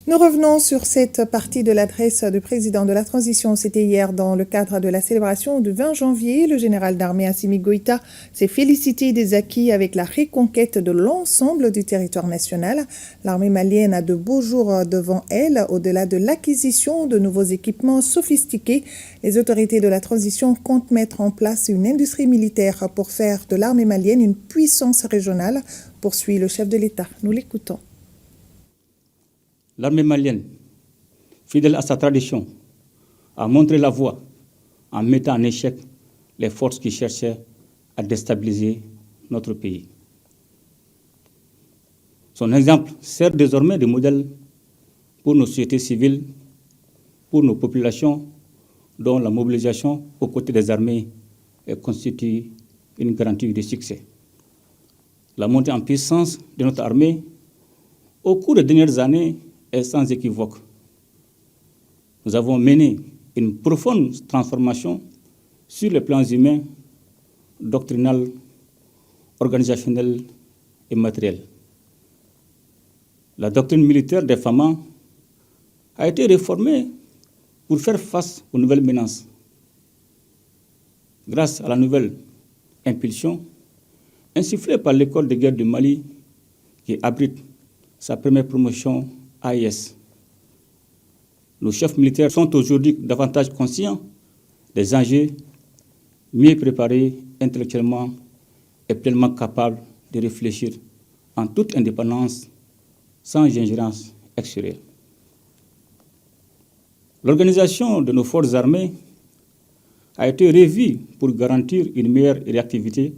Nous revenons sur cette partie de l'adresse du président de la transition. C'était hier dans le cadre de la célébration du 20 janvier. Le général d'armée Assimi Goïta s'est félicité des acquis avec la reconquête de l'ensemble du territoire national. L'armée malienne a de beaux jours devant elle. Au-delà de l'acquisition de nouveaux équipements sophistiqués, les autorités de la transition comptent mettre en place une industrie militaire pour faire de l'armée malienne une puissance régionale, poursuit le chef de l'État. Nous l'écoutons. L'armée malienne, fidèle à sa tradition, a montré la voie en mettant en échec les forces qui cherchaient à déstabiliser notre pays. Son exemple sert désormais de modèle pour nos sociétés civiles, pour nos populations, dont la mobilisation aux côtés des armées constitue une garantie de succès. La montée en puissance de notre armée au cours des dernières années est sans équivoque. Nous avons mené une profonde transformation sur les plans humains, doctrinal, organisationnel et matériel. La doctrine militaire des FAMA a été réformée pour faire face aux nouvelles menaces. Grâce à la nouvelle impulsion insufflée par l'école de guerre du Mali, qui abrite sa première promotion AIS. Nos chefs militaires sont aujourd'hui davantage conscients des enjeux, mieux préparés intellectuellement et pleinement capables de réfléchir en toute indépendance, sans ingérence extérieure. L'organisation de nos forces armées a été revue pour garantir une meilleure réactivité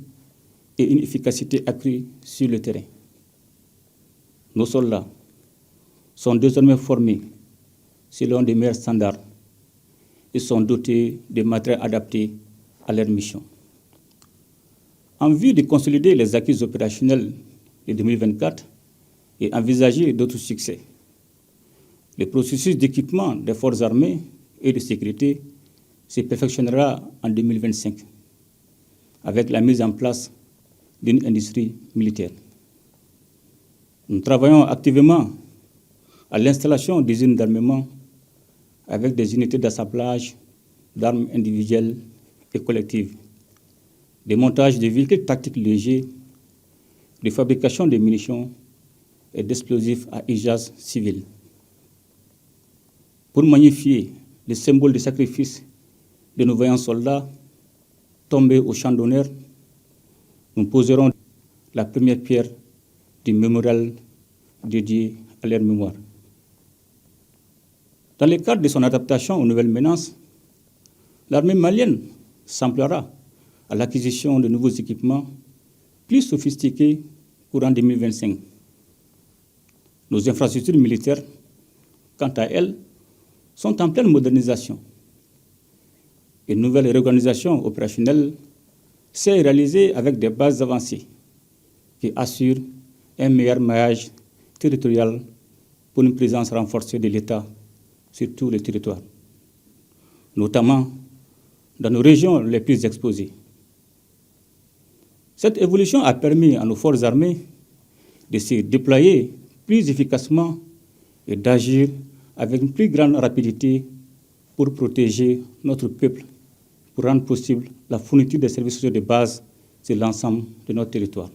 et une efficacité accrue sur le terrain. Nos soldats sont désormais formés selon des meilleurs standards et sont dotés de matériel adapté à leur mission. En vue de consolider les acquis opérationnels de 2024 et envisager d'autres succès, le processus d'équipement des forces armées et de sécurité se perfectionnera en 2025 avec la mise en place d'une industrie militaire. Nous travaillons activement à l'installation d'usines d'armement avec des unités d'assemblage d'armes individuelles et collectives, des montages de véhicules tactiques légers, de fabrication de munitions et d'explosifs à usage civil. Pour magnifier le symbole de sacrifice de nos vaillants soldats tombés au champ d'honneur, nous poserons la première pierre du mémorial dédié à leur mémoire. Dans le cadre de son adaptation aux nouvelles menaces, l'armée malienne s'emploiera à l'acquisition de nouveaux équipements plus sophistiqués courant 2025. Nos infrastructures militaires, quant à elles, sont en pleine modernisation. Une nouvelle réorganisation opérationnelle s'est réalisée avec des bases avancées qui assurent un meilleur maillage territorial pour une présence renforcée de l'État sur tous les territoires, notamment dans nos régions les plus exposées. Cette évolution a permis à nos forces armées de se déployer plus efficacement et d'agir avec une plus grande rapidité pour protéger notre peuple, pour rendre possible la fourniture des services sociaux de base sur l'ensemble de notre territoire.